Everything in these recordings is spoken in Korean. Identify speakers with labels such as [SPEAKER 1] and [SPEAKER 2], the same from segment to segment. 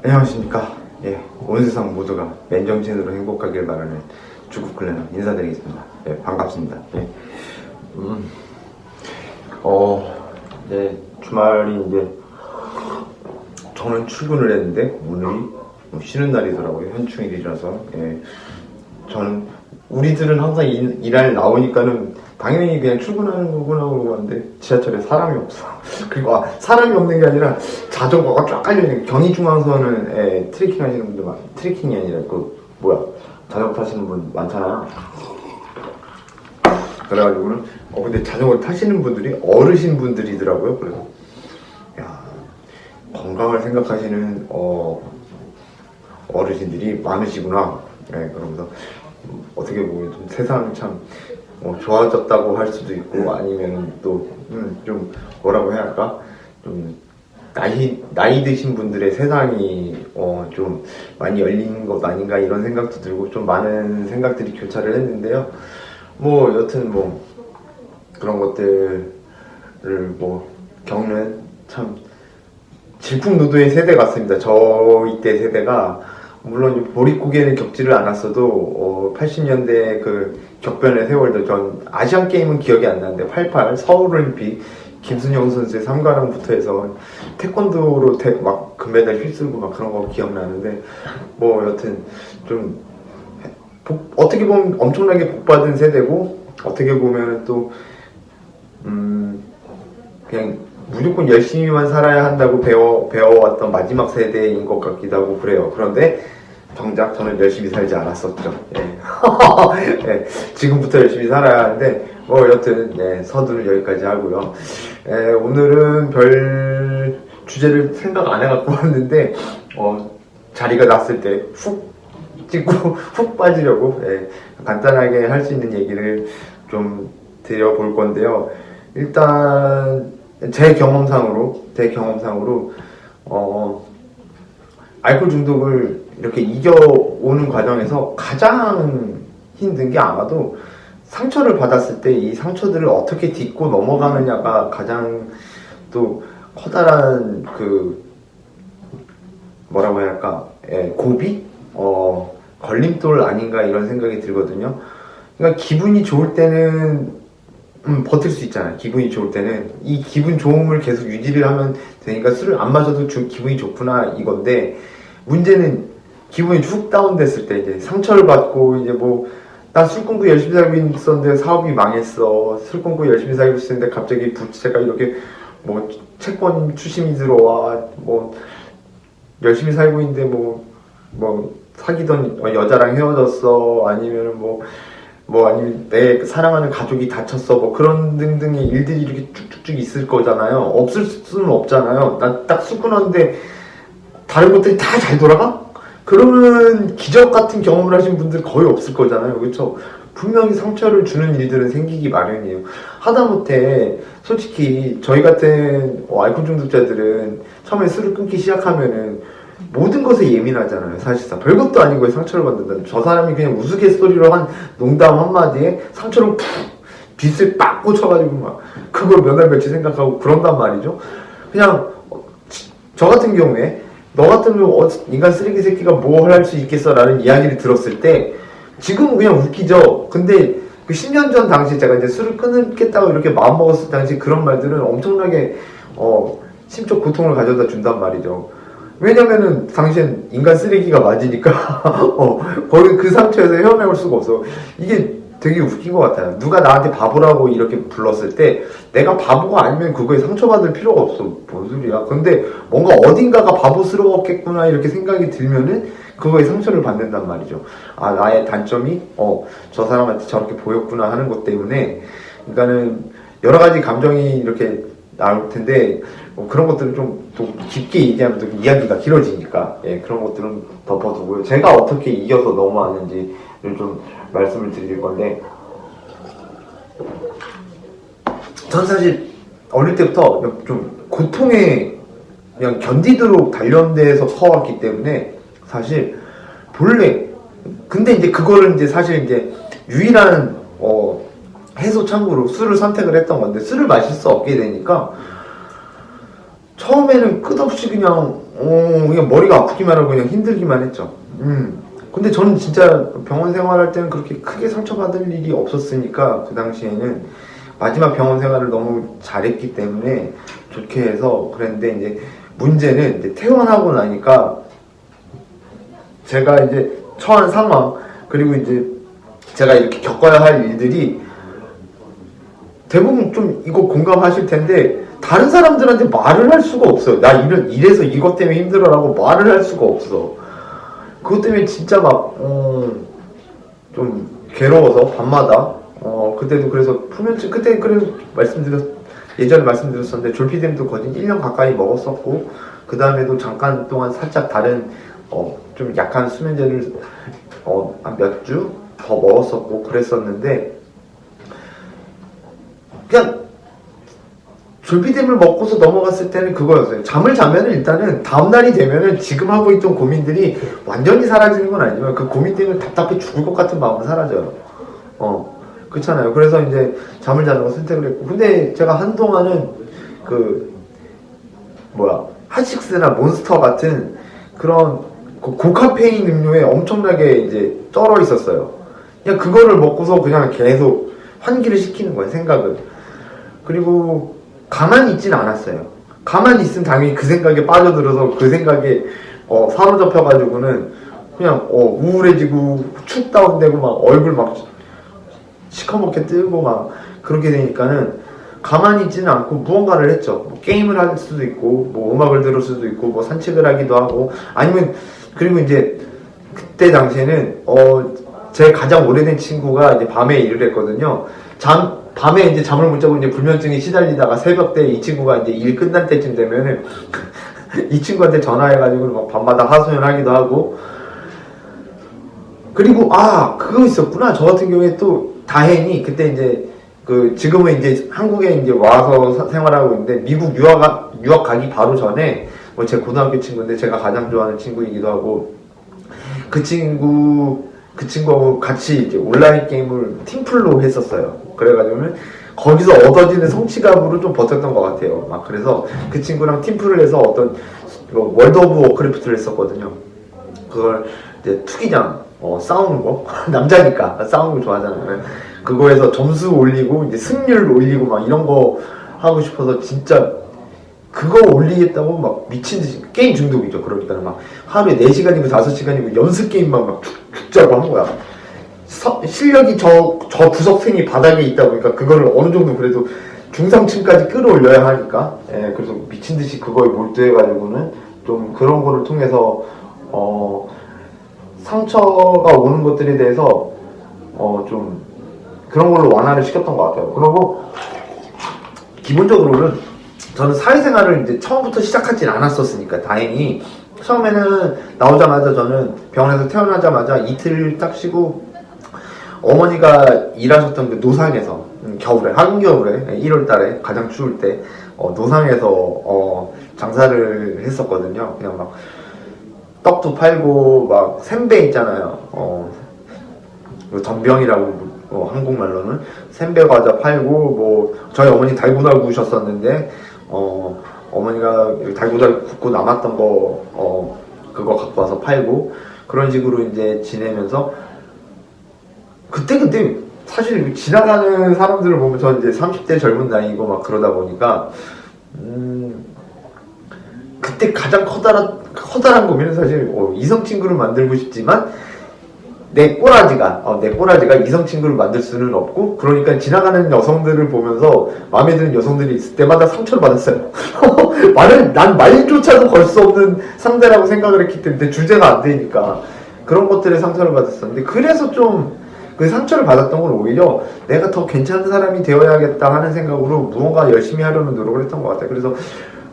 [SPEAKER 1] 안녕하십니까. 예, 온 세상 모두가 맨정신으로 행복하길 바라는 주국클레너 인사드리겠습니다. 예, 반갑습니다. 예. 주말이 이제 저는 출근을 했는데 오늘이 쉬는 날이더라고요. 현충일이라서. 예. 저는 우리들은 항상 일할 나오니까는 당연히 그냥 출근하는 거구나 그러고 왔는데 지하철에 사람이 없어. 그리고 사람이 없는 게 아니라 자전거가 쫙 깔려있는 경의중앙선은 트레킹 하시는 분들 트레킹이 아니라 자전거 타시는 분 많잖아요. 그래가지고는 근데 자전거 타시는 분들이 어르신 분들이더라고요. 그래서 야, 건강을 생각하시는 어르신들이 많으시구나. 네, 그러면서 어떻게 보면 좀 세상 참 좋아졌다고 할 수도 있고 아니면 또 좀 뭐라고 해야 할까, 좀 나이 드신 분들의 세상이 좀 많이 열린 것 아닌가 이런 생각도 들고 좀 많은 생각들이 교차를 했는데요. 여튼 그런 것들을 겪는 참 질풍노도의 세대 같습니다. 저희 때 세대가 물론 보릿고개는 겪지를 않았어도 80년대 그 격변의 세월도 전 아시안게임은 기억이 안 나는데 88 서울올림픽 김순영 선수의 3관왕부터 해서 태권도로 막 금메달 휩쓸고 막 그런 거 기억나는데 여튼 좀 어떻게 보면 엄청나게 복받은 세대고 어떻게 보면 또 그냥 무조건 열심히만 살아야 한다고 배워왔던 마지막 세대인 것 같기도 하고 그래요. 그런데 정작 저는 열심히 살지 않았었죠. 예. 예, 지금부터 열심히 살아야 하는데 여튼 서두를 여기까지 하고요. 오늘은 별 주제를 생각 안 해갖고 왔는데 자리가 났을 때 훅 찍고 훅 빠지려고 간단하게 할 수 있는 얘기를 좀 드려볼 건데요. 일단 제 경험상으로 알코올 중독을 이렇게 이겨오는 과정에서 가장 힘든 게 아마도 상처를 받았을 때 이 상처들을 어떻게 딛고 넘어가느냐가 가장 또 커다란 뭐라고 해야 할까, 고비? 걸림돌 아닌가 이런 생각이 들거든요. 그러니까 기분이 좋을 때는 버틸 수 있잖아요. 기분이 좋을 때는 이 기분 좋음을 계속 유지를 하면 되니까 술을 안 마셔도 기분이 좋구나 이건데, 문제는 기분이 쭉 다운됐을 때 이제 상처를 받고 이제 나 술 끊고 열심히 살고 있었는데 사업이 망했어. 술 끊고 열심히 살고 있었는데 갑자기 부채가 이렇게 채권 추심이 들어와. 열심히 살고 있는데 사귀던 여자랑 헤어졌어. 아니면 아니면 내 사랑하는 가족이 다쳤어. 그런 등등의 일들이 이렇게 쭉쭉쭉 있을 거잖아요. 없을 수는 없잖아요. 난 딱 술 끊었는데 다른 것들이 다 잘 돌아가? 그러면 기적 같은 경험을 하신 분들 거의 없을 거잖아요. 그렇죠? 분명히 상처를 주는 일들은 생기기 마련이에요. 하다못해 솔직히 저희 같은 알코올 중독자들은 처음에 술을 끊기 시작하면은 모든 것에 예민하잖아요. 사실상 별것도 아닌 거에 상처를 받는다는, 저 사람이 그냥 우스갯소리로 한 농담 한마디에 상처를 빗을 빡 꽂혀가지고 막 그걸 몇 날 며칠 생각하고 그런단 말이죠. 그냥 저 같은 경우에 너 같으면 인간 쓰레기 새끼가 뭘 할 수 있겠어 라는 이야기를 들었을 때 지금 그냥 웃기죠. 근데 그 10년 전 당시 제가 이제 술을 끊겠다고 이렇게 마음먹었을 당시 그런 말들은 엄청나게 심적 고통을 가져다 준단 말이죠. 왜냐면은 당신 인간 쓰레기가 맞으니까 거기 그 상처에서 헤어나올 수가 없어. 이게 되게 웃긴 것 같아요. 누가 나한테 바보라고 이렇게 불렀을 때 내가 바보가 아니면 그거에 상처받을 필요가 없어. 뭔 소리야. 근데 뭔가 어딘가가 바보스러웠겠구나 이렇게 생각이 들면은 그거에 상처를 받는단 말이죠. 나의 단점이 저 사람한테 저렇게 보였구나 하는 것 때문에. 그러니까는 여러 가지 감정이 이렇게 나올 텐데 그런 것들은 좀 또 깊게 얘기하면 또 이야기가 길어지니까 그런 것들은 덮어두고요. 제가 어떻게 이겨서 넘어왔는지를 좀 말씀을 드릴 건데, 전 사실 어릴 때부터 좀 고통에 그냥 견디도록 단련돼서 커왔기 때문에 사실 본래, 근데 이제 그거를 이제 사실 이제 유일한 해소 창구로 술을 선택을 했던 건데, 술을 마실 수 없게 되니까 처음에는 끝없이 그냥 머리가 아프기만 하고 그냥 힘들기만 했죠. 근데 저는 진짜 병원 생활할 때는 그렇게 크게 상처받을 일이 없었으니까 그 당시에는 마지막 병원 생활을 너무 잘했기 때문에 좋게 해서 그랬는데 이제 문제는 이제 퇴원하고 나니까 제가 이제 처한 상황 그리고 이제 제가 이렇게 겪어야 할 일들이 대부분 좀 이거 공감하실 텐데 다른 사람들한테 말을 할 수가 없어요. 나 이래서 이것 때문에 힘들어라고 말을 할 수가 없어. 그것 때문에 진짜 막 좀 괴로워서 밤마다 그때도 그래서 수면증 그때 예전에 말씀드렸었는데 졸피뎀도 거의 1년 가까이 먹었었고 그 다음에도 잠깐 동안 살짝 다른 좀 약한 수면제를 한 몇 주 더 먹었었고 그랬었는데 그냥 졸피뎀을 먹고서 넘어갔을 때는 그거였어요. 잠을 자면은 일단은 다음날이 되면은 지금 하고 있던 고민들이 완전히 사라지는 건 아니지만 그 고민 때문에 답답해 죽을 것 같은 마음은 사라져요. 그렇잖아요. 그래서 이제 잠을 자는 거 선택을 했고 근데 제가 한동안은 핫식스나 몬스터 같은 그런 고카페인 음료에 엄청나게 이제 쩔어 있었어요. 그냥 그거를 먹고서 그냥 계속 환기를 시키는 거예요, 생각을. 그리고 가만히 있진 않았어요. 가만히 있으면 당연히 그 생각에 빠져들어서 그 생각에 사로잡혀가지고는 그냥 우울해지고 축 다운되고 막 얼굴 막 시커멓게 뜨고 막 그렇게 되니까는 가만히 있지는 않고 무언가를 했죠. 뭐 게임을 할 수도 있고 뭐 음악을 들을 수도 있고 뭐 산책을 하기도 하고 아니면 그리고 이제 그때 당시에는 제 가장 오래된 친구가 이제 밤에 일을 했거든요. 밤에 이제 잠을 못 자고 이제 불면증에 시달리다가 새벽 때 이 친구가 이제 일 끝날 때쯤 되면은 이 친구한테 전화해가지고 막 밤마다 하소연하기도 하고 그리고 그거 있었구나. 저 같은 경우에 또 다행히 그때 이제 지금은 이제 한국에 이제 와서 생활하고 있는데 미국 유학 가기 바로 전에 제 고등학교 친구인데 제가 가장 좋아하는 친구이기도 하고 그 친구하고 같이 이제 온라인 게임을 팀플로 했었어요. 그래가지고는 거기서 얻어지는 성취감으로 좀 버텼던 것 같아요. 막 그래서 그 친구랑 팀플을 해서 어떤 월드 오브 워크래프트를 했었거든요. 그걸 이제 투기장 싸우는 거 남자니까 싸우는 거 좋아하잖아요. 그거에서 점수 올리고 이제 승률 올리고 막 이런 거 하고 싶어서 진짜 그거 올리겠다고 막 미친듯이 게임 중독이죠. 그러니까 막 하루에 4시간이고 5시간이고 연습 게임만 막 죽자고 한 거야. 실력이 저 구석탱이 바닥에 있다 보니까 그거를 어느 정도 그래도 중상층까지 끌어올려야 하니까 그래서 미친듯이 그거에 몰두해가지고는 좀 그런 거를 통해서 상처가 오는 것들에 대해서 좀 그런 걸로 완화를 시켰던 것 같아요. 그리고 기본적으로는 저는 사회생활을 이제 처음부터 시작하진 않았었으니까 다행히 처음에는 나오자마자 저는 병원에서 퇴원하자마자 이틀 딱 쉬고 어머니가 일하셨던 그 노상에서 겨울에 한겨울에 1월달에 가장 추울 때 노상에서 장사를 했었거든요. 그냥 막 떡도 팔고 막 샌베 있잖아요. 덤병이라고 한국말로는 샌베 과자 팔고 뭐 저희 어머니 달고나 구우셨었는데 어머니가 달고나 굽고 남았던 거 그거 갖고 와서 팔고 그런 식으로 이제 지내면서 그때 사실 지나가는 사람들을 보면 전 이제 30대 젊은 나이고 막 그러다 보니까 그때 가장 커다란 고민은 사실 이성 친구를 만들고 싶지만 내 꼬라지가 이성 친구를 만들 수는 없고 그러니까 지나가는 여성들을 보면서 마음에 드는 여성들이 있을 때마다 상처를 받았어요. 난 말조차도 걸 수 없는 상대라고 생각을 했기 때문에 주제가 안 되니까 그런 것들에 상처를 받았었는데 그래서 좀 그 상처를 받았던 건 오히려 내가 더 괜찮은 사람이 되어야겠다 하는 생각으로 무언가 열심히 하려는 노력을 했던 것 같아요. 그래서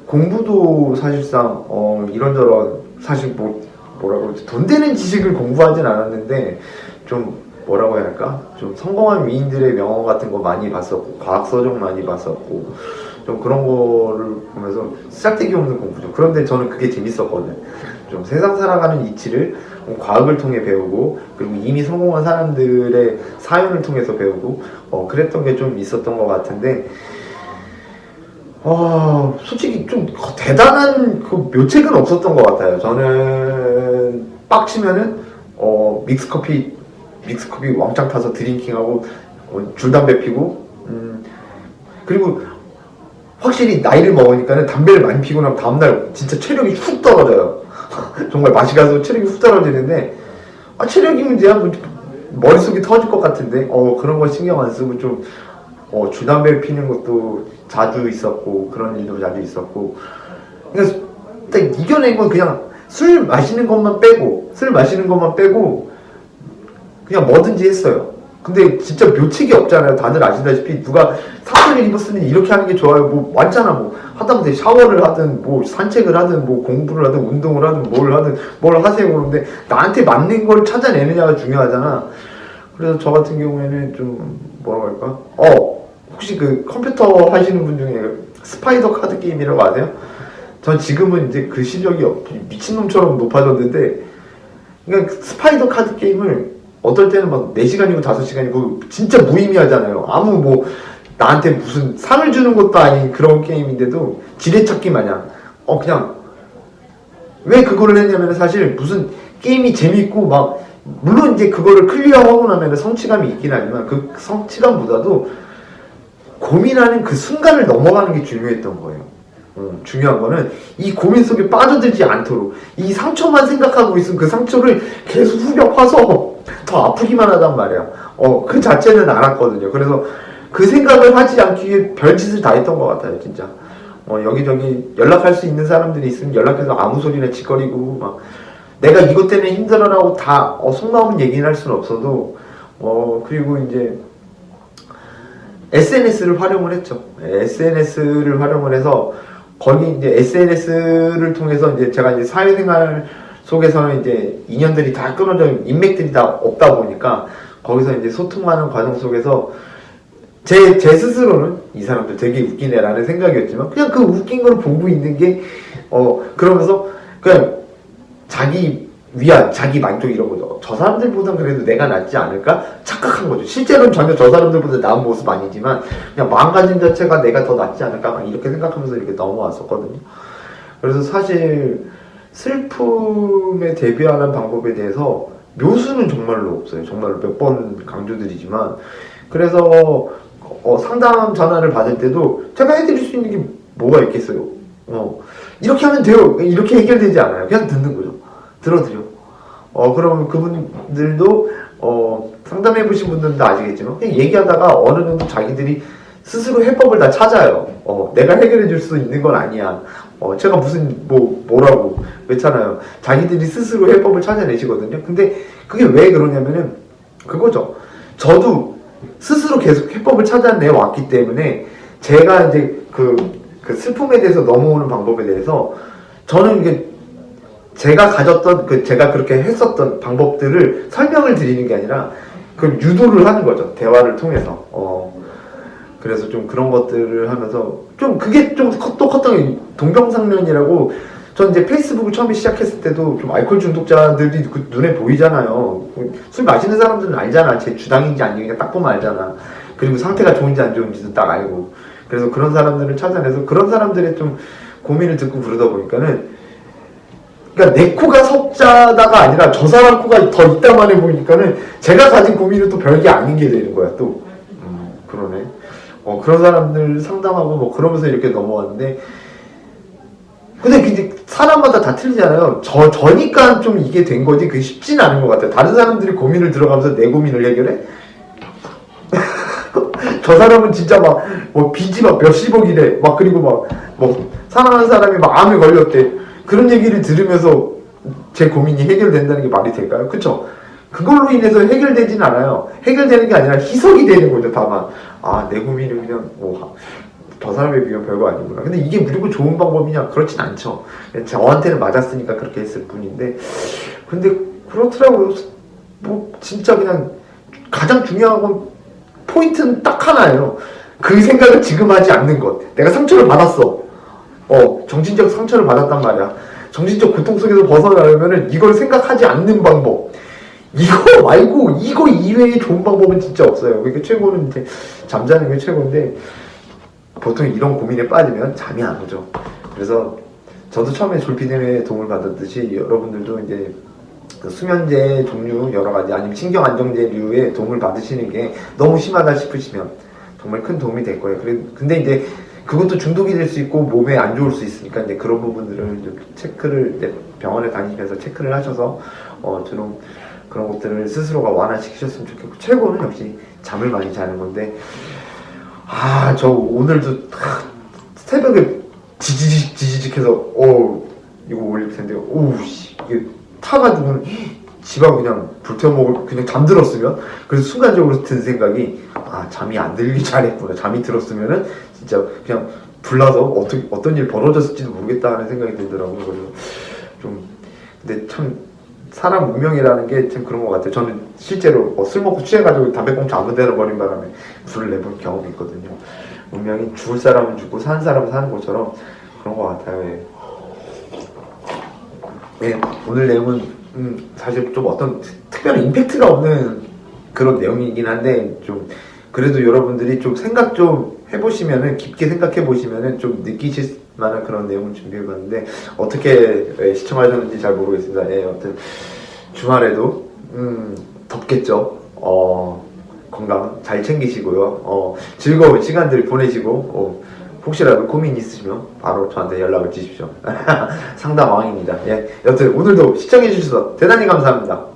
[SPEAKER 1] 공부도 사실상 이런저런 사실 뭐라고 그러지? 돈 되는 지식을 공부하진 않았는데 좀 뭐라고 해야 할까? 좀 성공한 위인들의 명언 같은 거 많이 봤었고 과학서적 많이 봤었고 좀 그런 거를 보면서 쓸데기 없는 공부죠. 그런데 저는 그게 재밌었거든. 좀 세상 살아가는 이치를 과학을 통해 배우고 그리고 이미 성공한 사람들의 사연을 통해서 배우고 그랬던 게 좀 있었던 것 같은데 솔직히 좀 대단한 그 묘책은 없었던 것 같아요. 저는 빡치면은 믹스커피 왕창 타서 드링킹하고 줄 담배 피고 그리고 확실히 나이를 먹으니까는 담배를 많이 피고 나면 다음날 진짜 체력이 훅 떨어져요. 정말 맛이 가서 체력이 훅 떨어지는데 체력이 문제야. 뭐, 머릿속이 터질 것 같은데 그런 거 신경 안 쓰고 좀 줄 담배 피는 것도 자주 있었고 그런 일도 자주 있었고 그러니까 딱 이겨낸 건 그냥 술 마시는 것만 빼고 그냥 뭐든지 했어요. 근데 진짜 묘책이 없잖아요. 다들 아시다시피 누가 사투리 입었으니 이렇게 하는 게 좋아요. 뭐 많잖아. 뭐 하다못해 샤워를 하든 뭐 산책을 하든 뭐 공부를 하든 운동을 하든 뭘 하세요. 그런데 나한테 맞는 걸 찾아내느냐가 중요하잖아. 그래서 저 같은 경우에는 좀 뭐라고 할까? 혹시 그 컴퓨터 하시는 분 중에 스파이더 카드 게임이라고 아세요? 전 지금은 이제 그 실력이 미친놈처럼 높아졌는데 그러니까 스파이더 카드 게임을 어떨 때는 막 4시간이고 5시간이고 진짜 무의미하잖아요. 아무 뭐 나한테 무슨 상을 주는 것도 아닌 그런 게임인데도 지뢰찾기 마냥 그냥 왜 그거를 했냐면 사실 무슨 게임이 재밌고 막 물론 이제 그거를 클리어하고 나면 성취감이 있긴 하지만 그 성취감보다도 고민하는 그 순간을 넘어가는 게 중요했던 거예요. 중요한 거는 이 고민 속에 빠져들지 않도록 이 상처만 생각하고 있으면 그 상처를 계속 후벼 파서 더 아프기만 하단 말이야. 그 자체는 알았거든요. 그래서 그 생각을 하지 않기 위해 별짓을 다 했던 것 같아요, 진짜. 여기저기 연락할 수 있는 사람들이 있으면 연락해서 아무 소리나 짓거리고 막 내가 이것 때문에 힘들어라고 다 속마음 얘기는 할 수는 없어도 그리고 이제 SNS를 활용을 했죠. SNS를 활용을 해서 거기 이제 SNS를 통해서 이제 제가 이제 사회생활 속에서는 이제 인연들이 다 끊어져 인맥들이 다 없다 보니까 거기서 이제 소통하는 과정 속에서 제 스스로는 이 사람들 되게 웃기네라는 생각이었지만 그냥 그 웃긴 걸 보고 있는 게 그러면서 그냥 자기 위안, 자기 만족 이런 거죠. 저 사람들보단 그래도 내가 낫지 않을까 착각한 거죠. 실제로는 전혀 저 사람들보다 나은 모습 아니지만 그냥 마음가짐 자체가 내가 더 낫지 않을까 막 이렇게 생각하면서 이렇게 넘어왔었거든요. 그래서 사실 슬픔에 대비하는 방법에 대해서 묘수는 정말로 없어요. 정말로 몇 번 강조드리지만 그래서 상담 전화를 받을 때도 제가 해드릴 수 있는 게 뭐가 있겠어요. 이렇게 하면 돼요. 이렇게 해결되지 않아요. 그냥 듣는 거죠. 들어드려. 그러면 그분들도 상담해보신 분들도 아시겠지만 그냥 얘기하다가 어느 정도 자기들이 스스로 해법을 다 찾아요. 내가 해결해줄 수 있는 건 아니야. 제가 무슨 뭐라고 그렇잖아요. 자기들이 스스로 해법을 찾아내시거든요. 근데 그게 왜 그러냐면은 그거죠. 저도 스스로 계속 해법을 찾아내 왔기 때문에 제가 이제 그 슬픔에 대해서 넘어오는 방법에 대해서 저는 이게 제가 가졌던 제가 그렇게 했었던 방법들을 설명을 드리는 게 아니라 그 유도를 하는 거죠. 대화를 통해서. 그래서 좀 그런 것들을 하면서 좀 그게 좀 또 컸던 게 동병상련이라고 전 이제 페이스북을 처음에 시작했을 때도 좀 알코올 중독자들이 그 눈에 보이잖아요. 술 마시는 사람들은 알잖아. 제 주당인지 아닌지 딱 보면 알잖아. 그리고 상태가 좋은지 안 좋은지도 딱 알고. 그래서 그런 사람들을 찾아내서 그런 사람들의 좀 고민을 듣고 그러다 보니까는 그러니까 내 코가 석자다가 아니라 저 사람 코가 더 있다만해 보니까는 제가 가진 고민은 또 별게 아닌 게 되는 거야 또. 그러네. 그런 사람들 상담하고 뭐 그러면서 이렇게 넘어왔는데 근데 이제 사람마다 다 틀리잖아요. 저니까 좀 이게 된 거지 그게 쉽지는 않은 것 같아요. 다른 사람들이 고민을 들어가면서 내 고민을 해결해? 저 사람은 진짜 뭐 빚이 막 몇십억이래. 막 그리고 뭐 사랑하는 사람이 막 암에 걸렸대. 그런 얘기를 들으면서 제 고민이 해결된다는 게 말이 될까요? 그쵸? 그걸로 인해서 해결되진 않아요. 해결되는 게 아니라 희석이 되는 거죠, 다만. 내 고민은 그냥 저 사람에 비하면 별거 아니구나. 근데 이게 무조건 좋은 방법이냐? 그렇진 않죠. 저한테는 맞았으니까 그렇게 했을 뿐인데. 근데 그렇더라고요. 뭐 진짜 그냥 가장 중요한 건 포인트는 딱 하나예요. 그 생각을 지금 하지 않는 것. 내가 상처를 받았어. 정신적 상처를 받았단 말이야. 정신적 고통 속에서 벗어나려면은 이걸 생각하지 않는 방법. 이거 말고 이거 이외에 좋은 방법은 진짜 없어요. 그러니까 최고는 이제 잠자는 게 최고인데 보통 이런 고민에 빠지면 잠이 안 오죠. 그래서 저도 처음에 졸피뎀에 도움을 받았듯이 여러분들도 이제 그 수면제 종류 여러 가지 아니면 신경 안정제류의 도움을 받으시는 게 너무 심하다 싶으시면 정말 큰 도움이 될 거예요. 근데 이제 그것도 중독이 될 수 있고 몸에 안 좋을 수 있으니까 이제 그런 부분들을 좀 체크를 이제 병원에 다니시면서 체크를 하셔서 좀 그런 것들을 스스로가 완화시키셨으면 좋겠고, 최고는 역시 잠을 많이 자는 건데, 저 오늘도 새벽에 지지직해서 이거 올릴 텐데 이게 타가지고 집하고 그냥 불태워먹을, 그냥 잠들었으면, 그래서 순간적으로 든 생각이 잠이 안 들기 잘했구나. 잠이 들었으면은 진짜 그냥 불나서 어떤 일 벌어졌을지도 모르겠다 하는 생각이 들더라고요. 그래서 좀 근데 참 사람 운명이라는 게 참 그런 것 같아요. 저는 실제로 술 먹고 취해가지고 담배꽁초 아무 데나 버린 바람에 불을 내본 경험이 있거든요. 운명이 죽을 사람은 죽고 사는 사람은 사는 것처럼 그런 것 같아요. 예, 오늘 내용은 사실 좀 어떤 특별한 임팩트가 없는 그런 내용이긴 한데, 좀 그래도 여러분들이 좀 생각 좀 해보시면은, 깊게 생각해 보시면은 좀 느끼실 만한 그런 내용을 준비해봤는데, 어떻게 시청하셨는지 잘 모르겠습니다. 여튼 주말에도 덥겠죠. 건강 잘 챙기시고요. 즐거운 시간들 보내시고, 혹시라도 고민 있으시면 바로 저한테 연락을 주십시오. 상담왕입니다. 여튼 오늘도 시청해 주셔서 대단히 감사합니다.